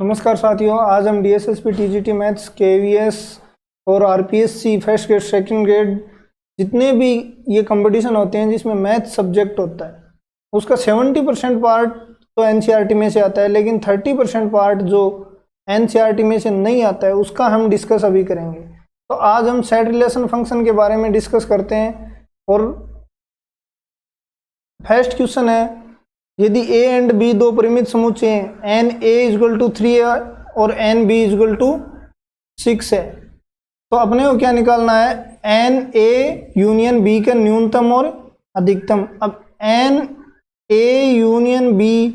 नमस्कार साथियों, आज हम डीएसएसपी टीजीटी मैथ्स केवीएस और RPSC first grade second grade जितने भी ये कंपटीशन होते हैं जिसमें मैथ सब्जेक्ट होता है उसका 70% पार्ट तो एनसीईआरटी में से आता है, लेकिन 30% पार्ट जो एनसीईआरटी में से नहीं आता है उसका हम डिस्कस अभी करेंगे। तो आज हम सेट रिलेशन फंक्शन के बारे में डिस्कस करते हैं और फर्स्ट क्वेश्चन है, यदि a एंड b दो परिमित समुच्चय हैं, एन ए इजल टू 3 है और एन बी इजल टू 6 है, तो अपने को क्या निकालना है, एन ए यूनियन बी का न्यूनतम और अधिकतम। अब एन ए यूनियन बी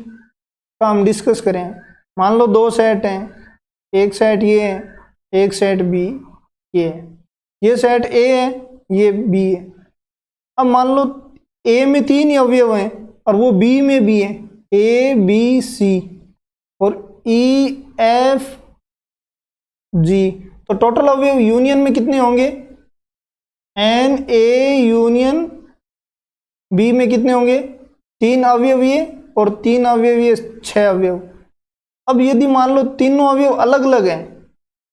का हम डिस्कस करें। मान लो दो सेट हैं, एक सेट ये है, एक सेट बी ये है, ये सेट ए है, ये बी है। अब मान लो ए में 3 अवयव हैं और वो बी में भी है, ए बी सी और ई एफ जी, तो टोटल अवयव यूनियन में कितने होंगे, एन ए यूनियन बी में कितने होंगे, 3 अवयव ये और 3 अवयव ये, 6 अवयव। अब यदि मान लो तीनों अवयव अलग अलग हैं,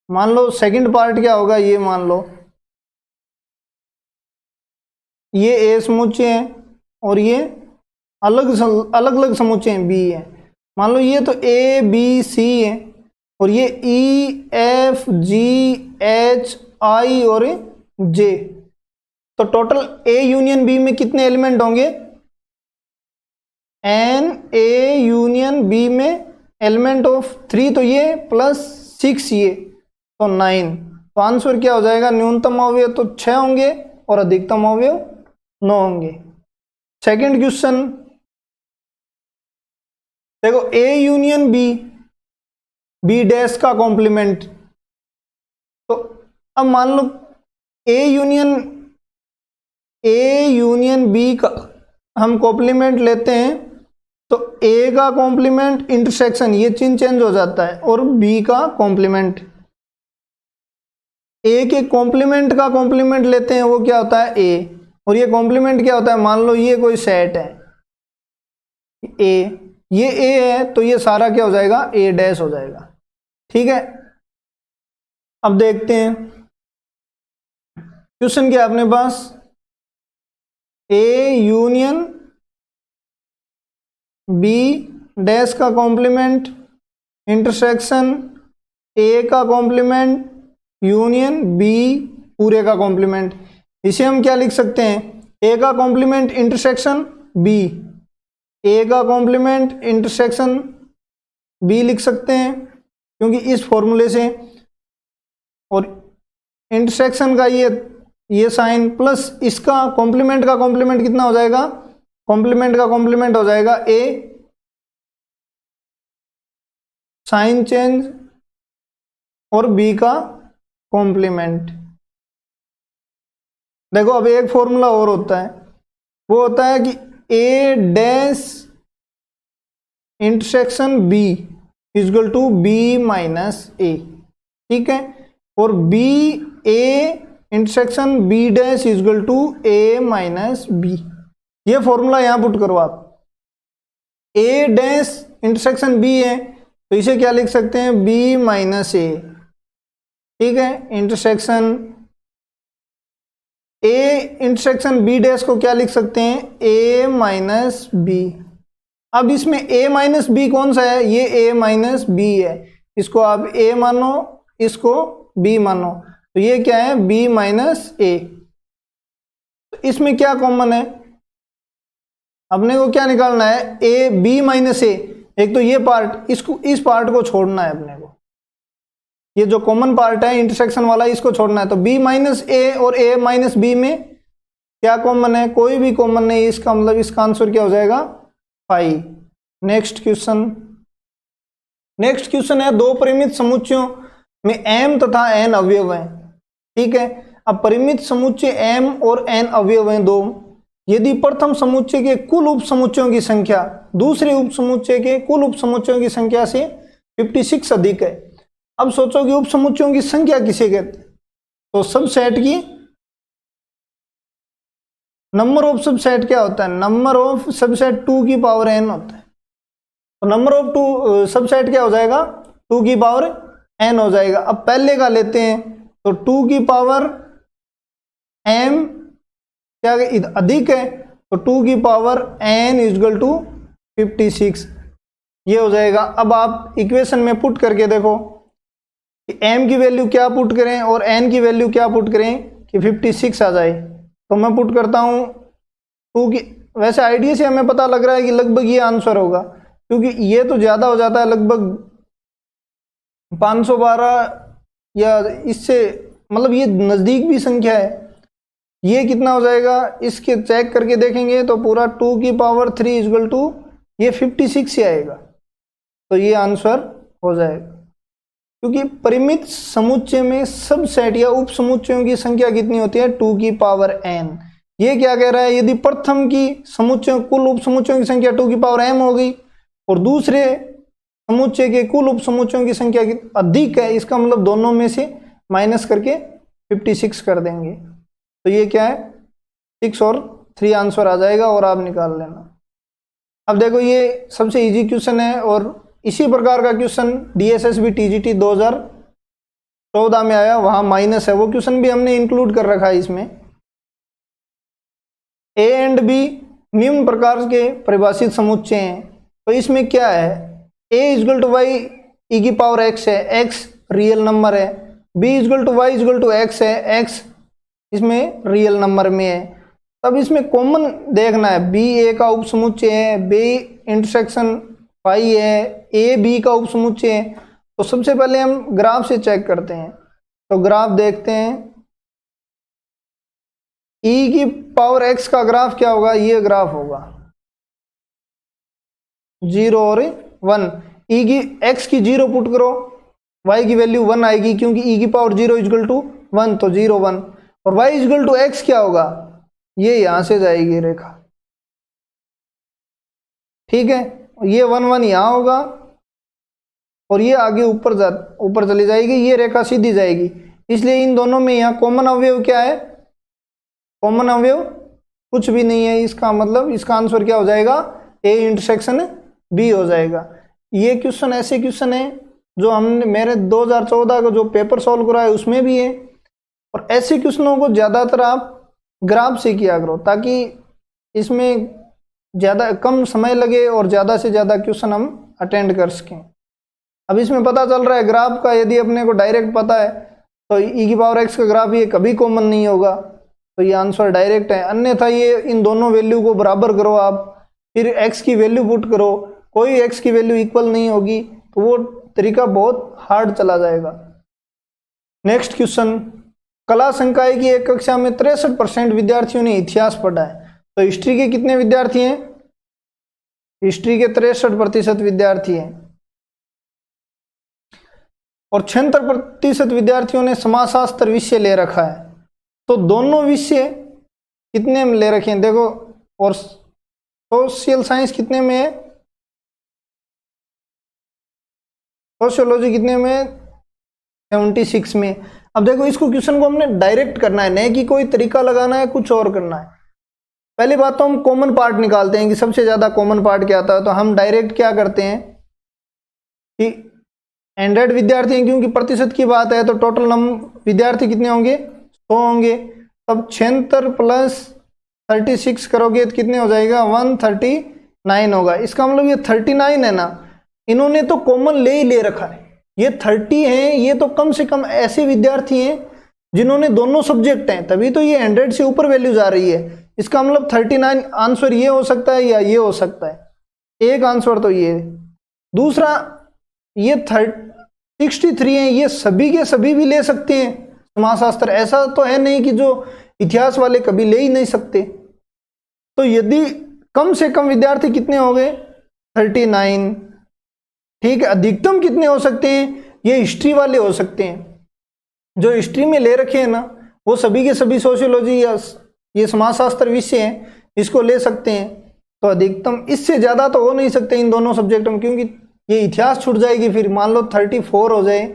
मान लो सेकंड पार्ट क्या होगा, ये मान लो ये ए समुच्चय है और ये अलग अलग समुच्चय हैं, बी है। मान लो ये तो ए बी सी है और ये E F G H I और जे, तो टोटल ए यूनियन बी में कितने एलिमेंट होंगे, एन ए यूनियन बी में एलिमेंट ऑफ 3 तो ये प्लस 6 ये, तो 9। तो आंसर क्या हो जाएगा, न्यूनतम अवयव तो 6 होंगे और अधिकतम अवयव 9 होंगे। सेकंड क्वेश्चन देखो, A union B, B dash का कॉम्प्लीमेंट। तो अब मान लो ए यूनियन बी का हम कॉम्प्लीमेंट लेते हैं, तो ए का कॉम्प्लीमेंट इंटरसेक्शन, ये चिन्ह चेंज हो जाता है, और बी का कॉम्प्लीमेंट, ए के कॉम्प्लीमेंट का कॉम्प्लीमेंट लेते हैं, वो क्या होता है ए, और ये कॉम्प्लीमेंट क्या होता है, मान लो ये कोई सेट है ए, ये ए है तो ये सारा क्या हो जाएगा, ए डैश हो जाएगा। ठीक है, अब देखते हैं क्वेश्चन क्या है अपने पास, ए यूनियन बी डैश का कॉम्प्लीमेंट इंटरसेक्शन ए का कॉम्प्लीमेंट यूनियन बी पूरे का कॉम्प्लीमेंट। इसे हम क्या लिख सकते हैं, ए का कॉम्प्लीमेंट इंटरसेक्शन बी, ए का कॉम्प्लीमेंट इंटरसेक्शन बी लिख सकते हैं क्योंकि इस फॉर्मूले से, और इंटरसेक्शन का ये साइन प्लस इसका कॉम्प्लीमेंट का कॉम्प्लीमेंट कितना हो जाएगा, कॉम्प्लीमेंट का कॉम्प्लीमेंट हो जाएगा ए, साइन चेंज और बी का कॉम्प्लीमेंट। देखो अब एक फॉर्मूला और होता है, वो होता है कि A dash intersection B equal to B minus A. ठीक है, और B A intersection B dash equal to A minus B. ये फॉर्मूला यहां पुट करो आप, ए डैश इंटरसेक्शन बी है तो इसे क्या लिख सकते हैं, बी माइनस ए। ठीक है, intersection A intersection B dash को क्या लिख सकते हैं, ए माइनस बी। अब इसमें ए माइनस बी कौन सा है, ये ए माइनस बी है, इसको आप ए मानो, इसको बी मानो, तो ये क्या है, बी माइनस ए। तो इसमें क्या कॉमन है, अपने को क्या निकालना है, ए बी माइनस ए। एक तो ये पार्ट, इसको इस पार्ट को छोड़ना है अपने को, ये जो कॉमन पार्ट है इंटरसेक्शन वाला इसको छोड़ना है। तो b माइनस ए और a माइनस बी में क्या कॉमन है, कोई भी कॉमन नहीं, इसका मतलब इसका आंसर क्या हो जाएगा, 5। नेक्स्ट क्वेश्चन है, दो परिमित समुच्चयों में m तथा n अवयव हैं। ठीक है, अब परिमित समुच्चय m और n अवयव हैं दो, यदि प्रथम समुच्चय के कुल उप समुच्चयों की संख्या दूसरे उप समुच्चय के कुल उप समुच्चयों की संख्या से 56 अधिक है। अब सोचो कि उप समुच्चयों की संख्या किसे कहते हैं, तो सबसेट की नंबर ऑफ सबसेट क्या होता है, नंबर ऑफ सबसेट 2 की पावर n होता है। तो नंबर ऑफ 2 सबसेट क्या हो जाएगा, 2 की पावर n हो जाएगा। अब पहले का लेते हैं, तो 2 की पावर m क्या अधिक है, तो 2 की पावर n इक्वल टू 56 ये हो जाएगा। अब आप इक्वेशन में पुट करके देखो कि m की वैल्यू क्या पुट करें और n की वैल्यू क्या पुट करें कि 56 आ जाए। तो मैं पुट करता हूं 2 की, वैसे आइडिया से हमें पता लग रहा है कि लगभग ये आंसर होगा, क्योंकि ये तो ज़्यादा हो जाता है, लगभग 512 या इससे, मतलब ये नज़दीक भी संख्या है। ये कितना हो जाएगा, इसके चेक करके देखेंगे तो पूरा 2 की पावर 3 इक्वल टू ये 56 ही आएगा। तो ये आंसर हो जाएगा, क्योंकि परिमित समुच्चय में सब सेट या उप समुच्चयों की संख्या कितनी होती है, 2 की पावर n। ये क्या कह रहा है, यदि प्रथम की समुच्चयों कुल उप समुच्चयों की संख्या 2 की पावर m हो गई और दूसरे समुच्चय के कुल उप समुच्चयों की संख्या अधिक है, इसका मतलब दोनों में से माइनस करके 56 कर देंगे। तो ये क्या है, 6 और 3 आंसर आ जाएगा और आप निकाल लेना। अब देखो ये सबसे इजी क्वेश्चन है और इसी प्रकार का क्वेश्चन DSSB TGT 2014 में आया, वहां माइनस है, वो क्वेश्चन भी हमने इंक्लूड कर रखा है इसमें। A एंड B निम्न प्रकार के परिभाषित समुच्चय हैं, तो इसमें क्या है, A equal to y e की पावर x है, x रियल नंबर है, B equal to y equal to x है, x इसमें रियल नंबर में है। तब इसमें कॉमन देखना है, B A का उप समुच्चय है, B इंटरसेक्शन फाई है, A B का उप समुच्चय है। तो सबसे पहले हम ग्राफ से चेक करते हैं, तो ग्राफ देखते हैं, e की पावर x का ग्राफ क्या होगा, ये ग्राफ होगा 0 और 1। e की x की 0 पुट करो, y की वैल्यू 1 आएगी, क्योंकि e की पावर 0 इक्वल टू 1, तो 0 1, और y इक्वल टू x क्या होगा, ये यहां से जाएगी रेखा, ठीक है, ये 1 1 यहां होगा और ये आगे ऊपर चली जाएगी, ये रेखा सीधी जाएगी। इसलिए इन दोनों में यहाँ कॉमन अवयव क्या है, कॉमन अवयव कुछ भी नहीं है, इसका मतलब इसका आंसर क्या हो जाएगा, A इंटरसेक्शन B हो जाएगा। ये क्वेश्चन ऐसे क्वेश्चन है जो हमने मेरे 2014 का जो पेपर सॉल्व करा है उसमें भी है, और ऐसे क्वेश्चनों को ज़्यादातर आप ग्राफ से किया करो, ताकि इसमें ज़्यादा कम समय लगे और ज़्यादा से ज़्यादा क्वेश्चन हम अटेंड कर सकें। अब इसमें पता चल रहा है ग्राफ का, यदि अपने को डायरेक्ट पता है तो e की पावर x का ग्राफ ये कभी कॉमन नहीं होगा, तो ये आंसर डायरेक्ट है। अन्यथा ये इन दोनों वैल्यू को बराबर करो आप, फिर x की वैल्यू पुट करो, कोई x की वैल्यू इक्वल नहीं होगी, तो वो तरीका बहुत हार्ड चला जाएगा। नेक्स्ट क्वेश्चन, कला संकाय की एक कक्षा में 63% विद्यार्थियों ने इतिहास पढ़ा है, तो हिस्ट्री के कितने विद्यार्थी हैं, हिस्ट्री के 63% विद्यार्थी हैं, और 76% विद्यार्थियों ने समाजशास्त्र विषय ले रखा है। तो दोनों विषय कितने में ले रखे हैं देखो, और सोशल साइंस कितने में है, सोशियोलॉजी कितने में, 76 में। अब देखो इसको क्वेश्चन को हमने डायरेक्ट करना है, नहीं कि कोई तरीका लगाना है, कुछ और करना है। पहली बात तो हम कॉमन पार्ट निकालते हैं कि सबसे ज्यादा कॉमन पार्ट क्या आता है, तो हम डायरेक्ट क्या करते हैं कि 100 विद्यार्थी हैं, क्योंकि प्रतिशत की बात है, तो टोटल विद्यार्थी कितने होंगे, 100 होंगे। तब 76 प्लस 36 करोगे तो कितने हो जाएगा, 139 होगा। इसका मतलब ये 39 है ना, इन्होंने तो कॉमन ले ही ले रखा है, ये 30 हैं, ये तो कम से कम ऐसे विद्यार्थी हैं जिन्होंने दोनों सब्जेक्ट हैं, तभी तो ये 100 से ऊपर वैल्यू जा रही है। इसका मतलब 39 आंसर ये हो सकता है या ये हो सकता है, एक आंसर तो ये। दूसरा ये 63 है, ये सभी के सभी भी ले सकते हैं समाजशास्त्र, ऐसा तो है नहीं कि जो इतिहास वाले कभी ले ही नहीं सकते। तो यदि कम से कम विद्यार्थी कितने हो गए, 39, ठीक है। अधिकतम कितने हो सकते हैं, ये हिस्ट्री वाले हो सकते हैं, जो हिस्ट्री में ले रखे हैं ना, वो सभी के सभी सोशियोलॉजी या ये समाजशास्त्र विषय हैं, इसको ले सकते हैं। तो अधिकतम इससे ज़्यादा तो हो नहीं सकते इन दोनों सब्जेक्ट में, क्योंकि ये इतिहास छूट जाएगी। फिर मान लो 34 हो जाए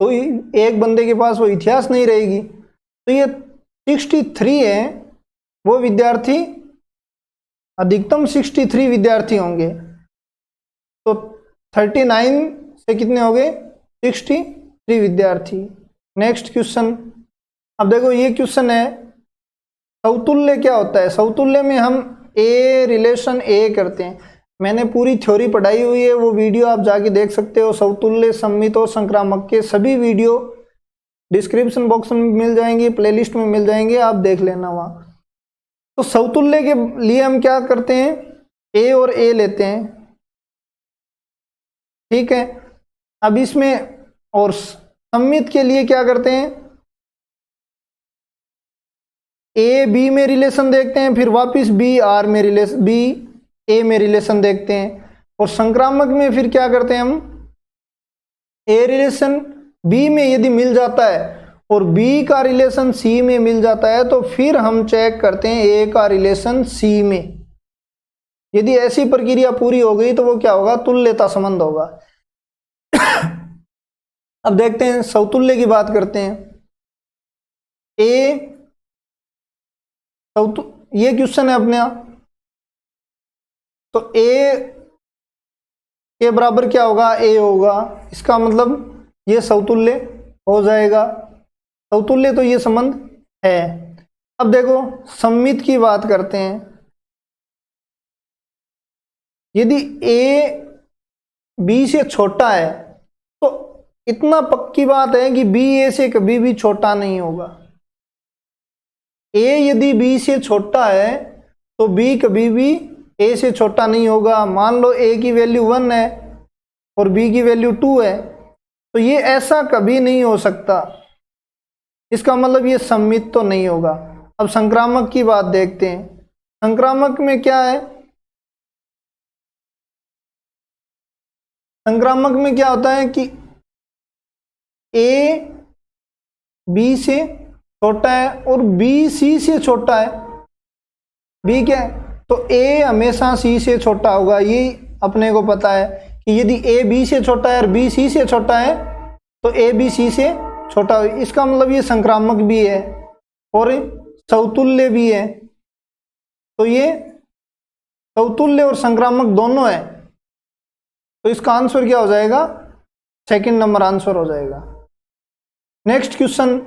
तो एक बंदे के पास वो इतिहास नहीं रहेगी। तो ये 63 है वो विद्यार्थी, अधिकतम 63 विद्यार्थी होंगे। तो 39 से कितने हो गए, 63 विद्यार्थी। नेक्स्ट क्वेश्चन, अब देखो ये क्वेश्चन है समतुल्य क्या होता है। समतुल्य में हम ए रिलेशन ए करते हैं। मैंने पूरी थ्योरी पढ़ाई हुई है, वो वीडियो आप जाके देख सकते हो। समतुल्य, सममित और संक्रामक के सभी वीडियो डिस्क्रिप्शन बॉक्स में मिल जाएंगे, प्लेलिस्ट में मिल जाएंगे, आप देख लेना वहाँ। तो समतुल्य के लिए हम क्या करते हैं, ए और ए लेते हैं, ठीक है। अब इसमें और सममित के लिए क्या करते हैं, ए बी में रिलेशन देखते हैं, फिर वापस बी आर में रिलेशन, बी ए में रिलेशन देखते हैं। और संक्रामक में फिर क्या करते हैं, हम ए रिलेशन बी में यदि मिल जाता है और बी का रिलेशन सी में मिल जाता है तो फिर हम चेक करते हैं ए का रिलेशन सी में। यदि ऐसी प्रक्रिया पूरी हो गई तो वो क्या होगा, तुल्यता संबंध होगा। अब देखते हैं समतुल्य की बात करते हैं। ए ये क्वेश्चन है अपने यहाँ, तो ए के बराबर क्या होगा, ए होगा, इसका मतलब ये समतुल्य हो जाएगा। समतुल्य तो ये संबंध है। अब देखो सममित की बात करते हैं। यदि ए बी से छोटा है तो इतना पक्की बात है कि बी ए से कभी भी छोटा नहीं होगा। ए यदि बी से छोटा है तो बी कभी भी ए से छोटा नहीं होगा। मान लो ए की वैल्यू 1 है और बी की वैल्यू 2 है, तो ये ऐसा कभी नहीं हो सकता। इसका मतलब ये सममित तो नहीं होगा। अब संक्रामक की बात देखते हैं। संक्रामक में क्या है, संक्रामक में क्या होता है कि ए बी से छोटा है और बी सी से छोटा है। बी क्या है, तो ए हमेशा सी से छोटा होगा, ये अपने को पता है कि यदि ए बी से छोटा है और बी सी से छोटा है तो ए बी सी से छोटा हो। इसका मतलब ये संक्रामक भी है और समतुल्य भी है। तो ये समतुल्य और संक्रामक दोनों है, तो इसका आंसर क्या हो जाएगा, सेकंड नंबर आंसर हो जाएगा। नेक्स्ट क्वेश्चन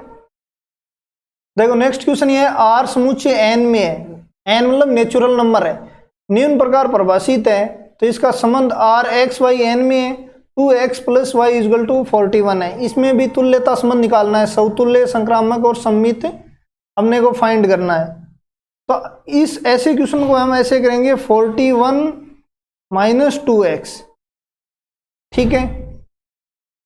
देखो, नेक्स्ट क्वेश्चन ये है, आर समुच्चय एन में है, एन मतलब नेचुरल नंबर है, निम्न प्रकार परिभाषित है, तो इसका संबंध आर एक्स वाई एन में है, 2x + y = 41 है। इसमें भी तुल्यता संबंध निकालना है, समतुल्य, संक्रामक और सममित हमने को फाइंड करना है। तो इस ऐसे क्वेश्चन को हम ऐसे करेंगे, 41 - 2x, ठीक है।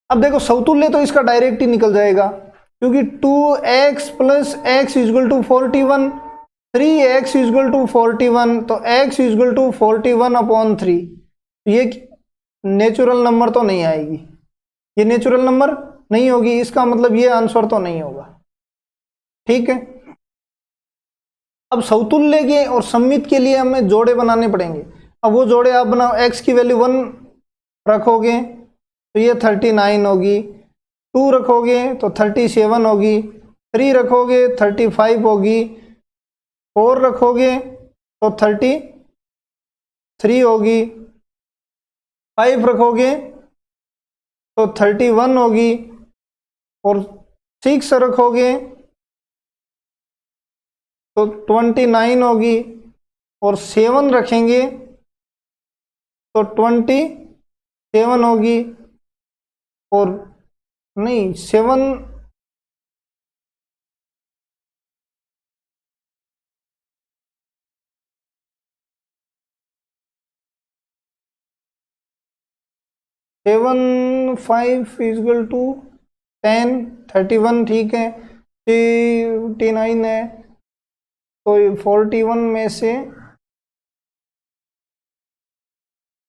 अब देखो समतुल्य तो इसका डायरेक्ट ही निकल जाएगा, क्योंकि 2x + x = 41, 3x = 41, तो x = 41/3। ये नेचुरल नंबर तो नहीं आएगी, ये नेचुरल नंबर नहीं होगी, इसका मतलब ये आंसर तो नहीं होगा, ठीक है। अब समतुल्य के और सममित के लिए हमें जोड़े बनाने पड़ेंगे। अब वो जोड़े आप बनाओ, x की वैल्यू 1 रखोगे तो ये 39 होगी, 2 रखोगे तो 37 होगी, 3 रखोगे 35 होगी, 4 रखोगे तो 33 होगी, 5 रखोगे तो 31 होगी, और 6 रखोगे तो 29 होगी, और 7 रखेंगे तो 27 होगी, और नहीं 7 7 5 = 10, 31 ठीक है, 59 है, तो 41 में से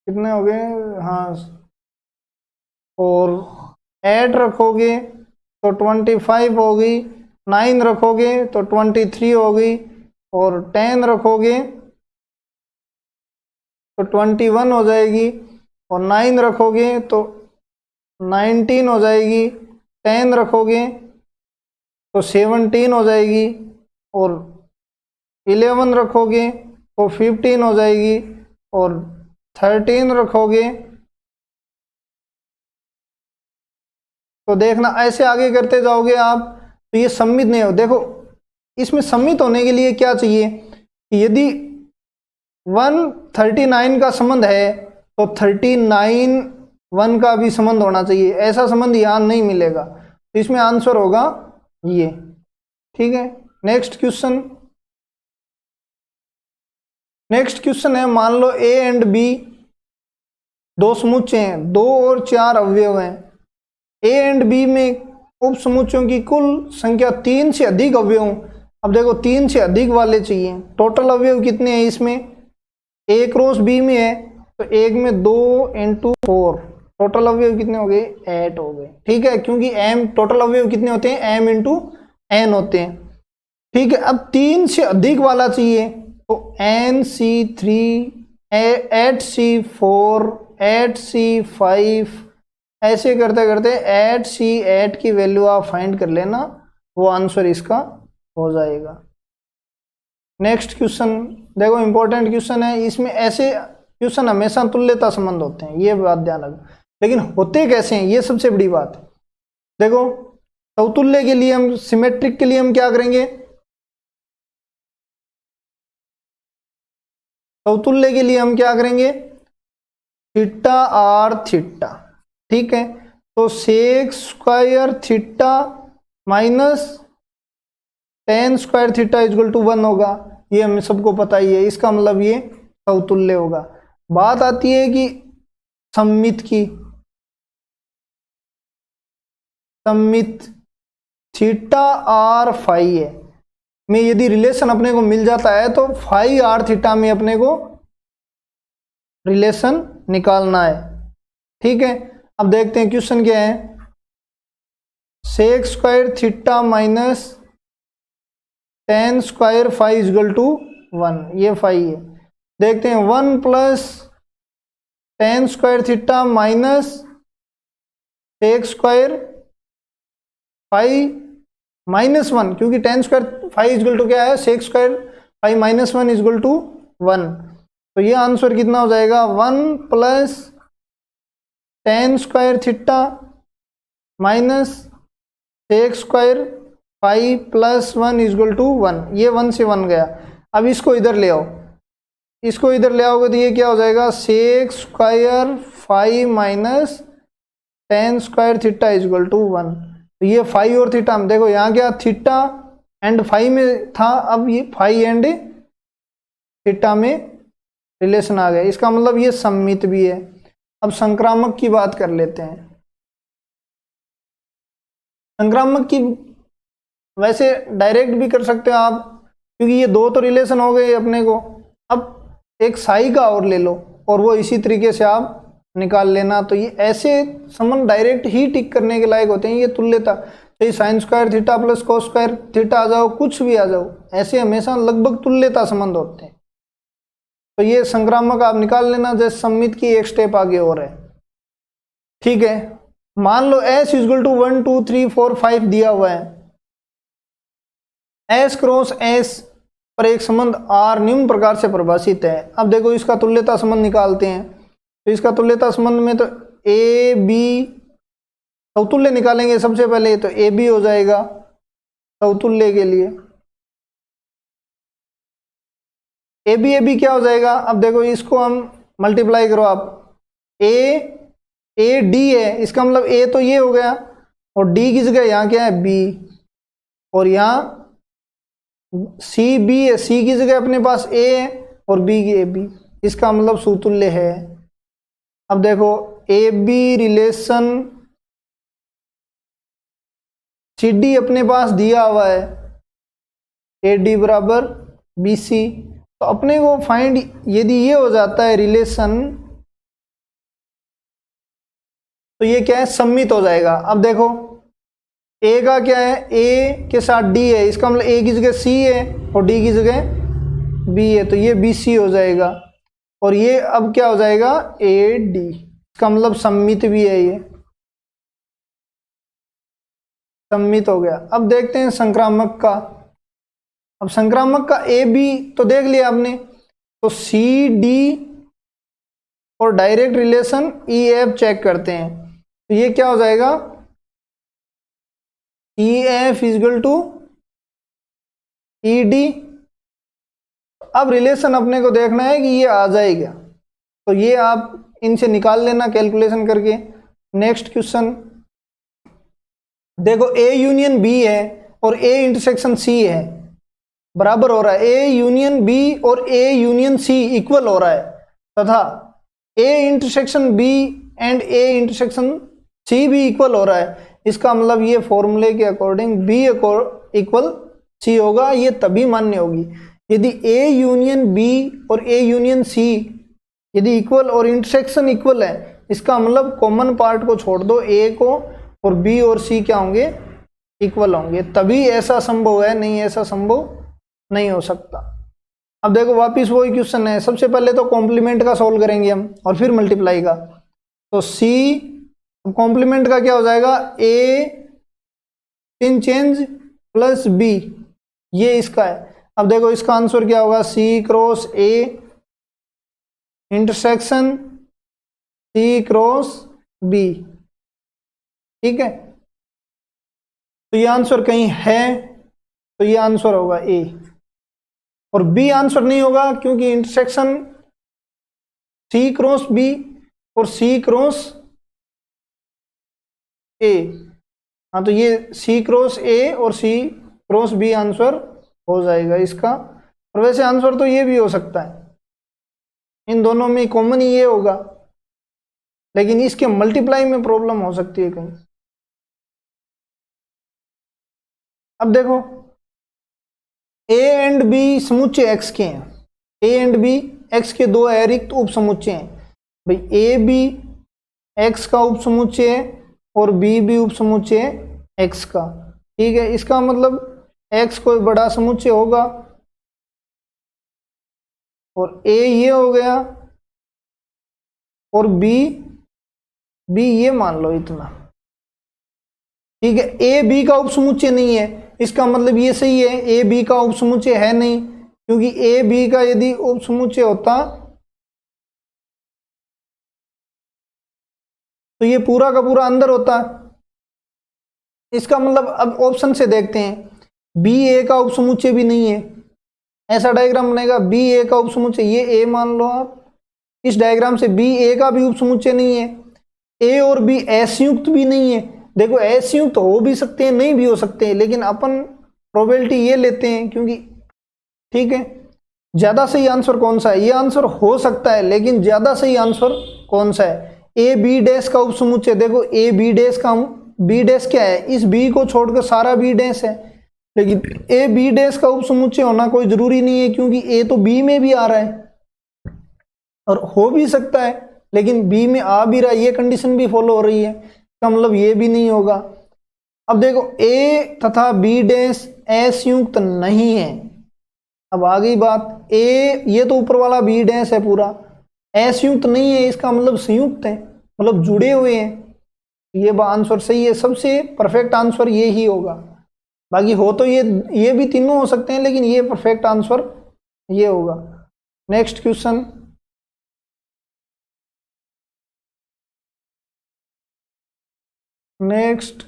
कितने हो गए, हाँ, और 8 रखोगे तो 25 होगी, 9 रखोगे तो 23 होगी, और 10 रखोगे तो 21 हो जाएगी, और 9 रखोगे तो 19 हो जाएगी, 10 रखोगे तो 17 हो जाएगी, और 11 रखोगे तो 15 हो जाएगी, और 13 रखोगे तो देखना ऐसे आगे करते जाओगे आप तो ये सम्मित नहीं हो। देखो इसमें सम्मित होने के लिए क्या चाहिए कि यदि 139 का संबंध है तो 39 1 का भी संबंध होना चाहिए। ऐसा संबंध यहाँ नहीं मिलेगा, तो इसमें आंसर होगा ये। ठीक है, नेक्स्ट क्वेश्चन है, मान लो ए एंड बी दो समुच्चय हैं, 2 और 4 अवयव हैं। ए एंड बी में उप समुच्चयों की कुल संख्या 3 से अधिक अवयव। अब देखो 3 से अधिक वाले चाहिए। टोटल अवयव कितने हैं इसमें, ए क्रॉस बी में है तो एक में 2 × 4, टोटल अवयव कितने हो गए, 8 हो गए। ठीक है, क्योंकि m टोटल अवयव कितने होते हैं, m × n होते हैं। ठीक है, अब 3 से अधिक वाला चाहिए तो nc3 8c4 8c5 ऐसे करते करते 8c8 की वैल्यू आप फाइंड कर लेना, वो आंसर इसका हो जाएगा। नेक्स्ट क्वेश्चन देखो, इंपॉर्टेंट क्वेश्चन है। इसमें ऐसे क्वेश्चन हमेशा तुल्यता संबंध होते हैं, ये बात ध्यान रखो, लेकिन होते कैसे हैं ये सबसे बड़ी बात है। देखो समतुल्य के लिए हम, सिमेट्रिक के लिए हम क्या करेंगे, समतुल्य के लिए हम क्या करेंगे, थीटा आर थीटा। ठीक है, तो sec square theta minus tan square theta equal to 1 होगा, ये हमें सबको पता ही है। इसका मतलब ये समतुल्य होगा। बात आती है कि सम्मित की, सम्मित थीटा आर फाई है में यदि रिलेशन अपने को मिल जाता है तो फाई आर थीटा में अपने को रिलेशन निकालना है। ठीक है, अब देखते हैं क्वेश्चन क्या है, sec square theta minus tan square phi equal to 1, ये फाई है। देखते हैं 1 plus tan square theta minus sec square phi minus 1, क्योंकि tan square phi equal to क्या है, sec square phi minus 1 equal to 1। तो ये आंसर कितना हो जाएगा, 1 plus tan square theta minus sec square phi plus 1 equal to 1। ये 1 से 1 गया। अब इसको इधर ले आओ, इसको इधर ले आओगे तो ये क्या हो जाएगा, sec square phi minus tan square theta equal to 1। तो ये फाई और थीटा, हम देखो यहाँ क्या थीटा एंड फाई में था, अब ये फाई एंड थीटा में रिलेशन आ गया। इसका मतलब ये सम्मित भी है। अब संक्रामक की बात कर लेते हैं। संक्रामक की वैसे डायरेक्ट भी कर सकते हो आप, क्योंकि ये दो तो रिलेशन हो गए अपने को। अब एक साई का और ले लो और वो इसी तरीके से आप निकाल लेना। तो ये ऐसे संबंध डायरेक्ट ही टिक करने के लायक होते हैं। ये तुल्यता, चाहे sine square theta plus cos square theta आ जाओ, कुछ भी आ जाओ, ऐसे हमेशा लगभग तुल्यता संबंध होते हैं। तो ये संक्रामक आप निकाल लेना, जैसे सम्मित की एक स्टेप आगे और है। ठीक है, मान लो s इक्वल टू 1 2 3 4 5 दिया हुआ है। s क्रॉस s पर एक संबंध r निम्न प्रकार से परिभाषित है। अब देखो इसका तुल्यता संबंध निकालते हैं। तो इसका तुल्यता संबंध में तो ए बी समतुल्य निकालेंगे सबसे पहले, तो ए बी हो जाएगा समतुल्य के लिए। ए बी क्या हो जाएगा, अब देखो इसको हम मल्टीप्लाई करो आप, ए डी है, इसका मतलब ए तो ये हो गया और डी की जगह यहाँ क्या है, बी, और यहाँ सी बी है, सी की जगह अपने पास ए है और बी की ए बी, इसका मतलब समतुल्य है। अब देखो A B relation C D अपने पास दिया हुआ है, ए डी बराबर बी सी। तो अपने को फाइंड, यदि ये हो जाता है रिलेशन, तो ये क्या है, सम्मित हो जाएगा। अब देखो ए का क्या है, ए के साथ डी है, इसका मतलब ए की जगह सी है और डी की जगह बी है, तो ये बी सी हो जाएगा। और ये अब क्या हो जाएगा, ए डी, इसका मतलब सम्मित भी है, ये सम्मित हो गया। अब देखते हैं संक्रामक का। अब संक्रामक का ए बी तो देख लिया आपने, तो सी डी और direct relation E F check करते हैं। तो ये क्या हो जाएगा, EF इजगल टू ED। अब रिलेशन अपने को देखना है कि ये आ जाएगा, तो ये आप इनसे निकाल लेना कैलकुलेशन करके। नेक्स्ट क्वेश्चन देखो, A यूनियन B है और A इंटरसेक्शन C है, बराबर हो रहा है। A यूनियन B और A यूनियन C इक्वल हो रहा है, तथा A intersection B and A intersection C भी इक्वल हो रहा है। इसका मतलब ये फॉर्मूले के अकॉर्डिंग B इक्वल C होगा, ये तभी मान्य होगी यदि A यूनियन B और A यूनियन C यदि इक्वल और इंटरसेक्शन इक्वल है। इसका मतलब कॉमन पार्ट को छोड़ दो, A को, और B और C क्या होंगे, इक्वल होंगे, तभी ऐसा संभव है, नहीं ऐसा संभव नहीं हो सकता। अब देखो वापिस वही क्वेश्चन है, सबसे पहले तो कॉम्प्लीमेंट का सॉल्व करेंगे हम और फिर मल्टीप्लाई का। तो C कॉम्प्लीमेंट का क्या हो जाएगा, A in change plus B, ये इसका है। अब देखो इसका आंसर क्या होगा, C cross A intersection C cross B, ठीक है। तो ये आंसर कहीं है, तो ये आंसर होगा A, और B आंसर नहीं होगा क्योंकि इंटरसेक्शन C क्रॉस B और C क्रॉस A, हाँ तो ये C क्रॉस A और C क्रॉस B आंसर हो जाएगा इसका। और वैसे आंसर तो ये भी हो सकता है, इन दोनों में कॉमन ही ये होगा, लेकिन इसके मल्टीप्लाई में प्रॉब्लम हो सकती है कहीं। अब देखो A एंड B समुच्चय X के हैं, A एंड B X के दो अरिक्त उप समुच्चय हैं भाई, A B X का उप समुच्चय है और B भी उप समुच्चय है X का, ठीक है। इसका मतलब X कोई बड़ा समुच्चय होगा, और A ये हो गया और B ये मान लो इतना, ठीक है। A B का उप समुच्चय नहीं है, इसका मतलब ये सही है, A B का उप समुच्चय है नहीं, क्योंकि A B का यदि उप समुच्चय होता तो ये पूरा का पूरा अंदर होता। इसका मतलब अब ऑप्शन से देखते हैं, B A का उप समुच्चय भी नहीं है, ऐसा डायग्राम बनेगा B A का उप समुच्चय, ये A मान लो आप, इस डायग्राम से B A का भी उप समुच्चय नहीं है, A और B असंयुक्त भी नहीं है। देखो असंयुक्त हो भी सकते हैं, नहीं भी हो सकते हैं, लेकिन अपन प्रोबेबिलिटी ये लेते हैं क्योंकि, ठीक है। ज्यादा सही आंसर कौन सा है, ये आंसर हो सकता है, लेकिन ज्यादा सही आंसर कौन सा है, A B डैश का उप समुच्चय। देखो A B डैश का, B डैश क्या है, इस B को छोड़कर सारा B डैश है, लेकिन A B डैश का उप समुच्चय होना कोई जरूरी नहीं है, क्योंकि A तो B में भी आ रहा है और हो भी सकता है, लेकिन B में आ भी रहा है, ये कंडीशन भी फॉलो हो रही है, इसका मतलब ये भी नहीं होगा। अब देखो A तथा B डैश असंयुक्त नहीं है। अब आ गई बात, A ये तो ऊपर वाला B डैश है पूरा, असंयुक्त नहीं है, इसका मतलब संयुक्त है, मतलब जुड़े हुए हैं। ये आंसर सही है, सबसे परफेक्ट आंसर ये ही होगा। बाकी हो तो ये भी तीनों हो सकते हैं, लेकिन ये परफेक्ट आंसर ये होगा। नेक्स्ट क्वेश्चन, नेक्स्ट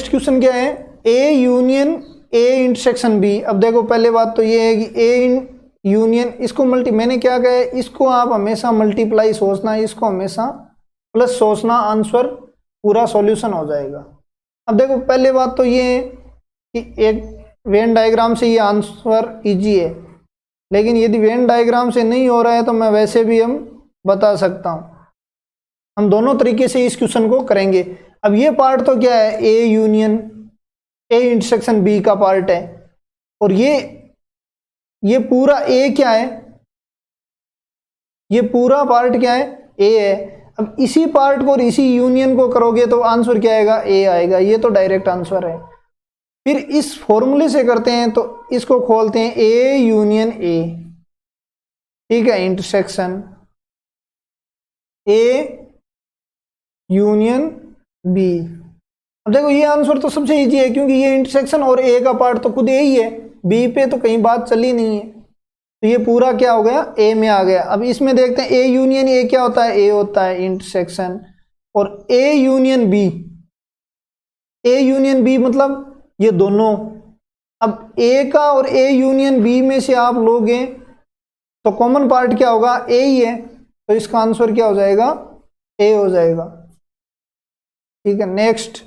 क्वेश्चन क्या है, A union A intersection B। अब देखो पहले बात तो ये है कि A यूनियन, इसको मैंने क्या कहा है, इसको आप हमेशा मल्टीप्लाई सोचना, इसको हमेशा प्लस सोचना, आंसर पूरा सॉल्यूशन हो जाएगा। अब देखो पहले बात तो ये है कि एक वेन डायग्राम से ये आंसर इजी है, लेकिन यदि वेन डायग्राम से नहीं हो रहा है तो मैं वैसे भी हम बता सकता हूँ। हम दोनों तरीके से इस क्वेश्चन को करेंगे। अब ये पार्ट तो क्या है, A union A intersection B का पार्ट है, और ये पूरा A क्या है, ये पूरा पार्ट क्या है, A है। अब इसी पार्ट को और इसी यूनियन को करोगे तो आंसर क्या आएगा, A आएगा, ये तो डायरेक्ट आंसर है। फिर इस फॉर्मूले से करते हैं, तो इसको खोलते हैं A यूनियन A, ठीक है, इंटरसेक्शन A यूनियन B। अब देखो ये आंसर तो सबसे इजी है, क्योंकि ये इंटरसेक्शन और A का पार्ट तो खुद A ही है, B पे तो कहीं बात चली नहीं है, तो ये पूरा क्या हो गया, A में आ गया। अब इसमें देखते हैं A यूनियन A क्या होता है, A होता है इंटरसेक्शन, और A union B A union B मतलब ये दोनों। अब ए का और ए यूनियन बी में से आप लोगे तो कॉमन पार्ट क्या होगा, ए ही है, तो इसका आंसर क्या हो जाएगा, ए हो जाएगा। ठीक है, नेक्स्ट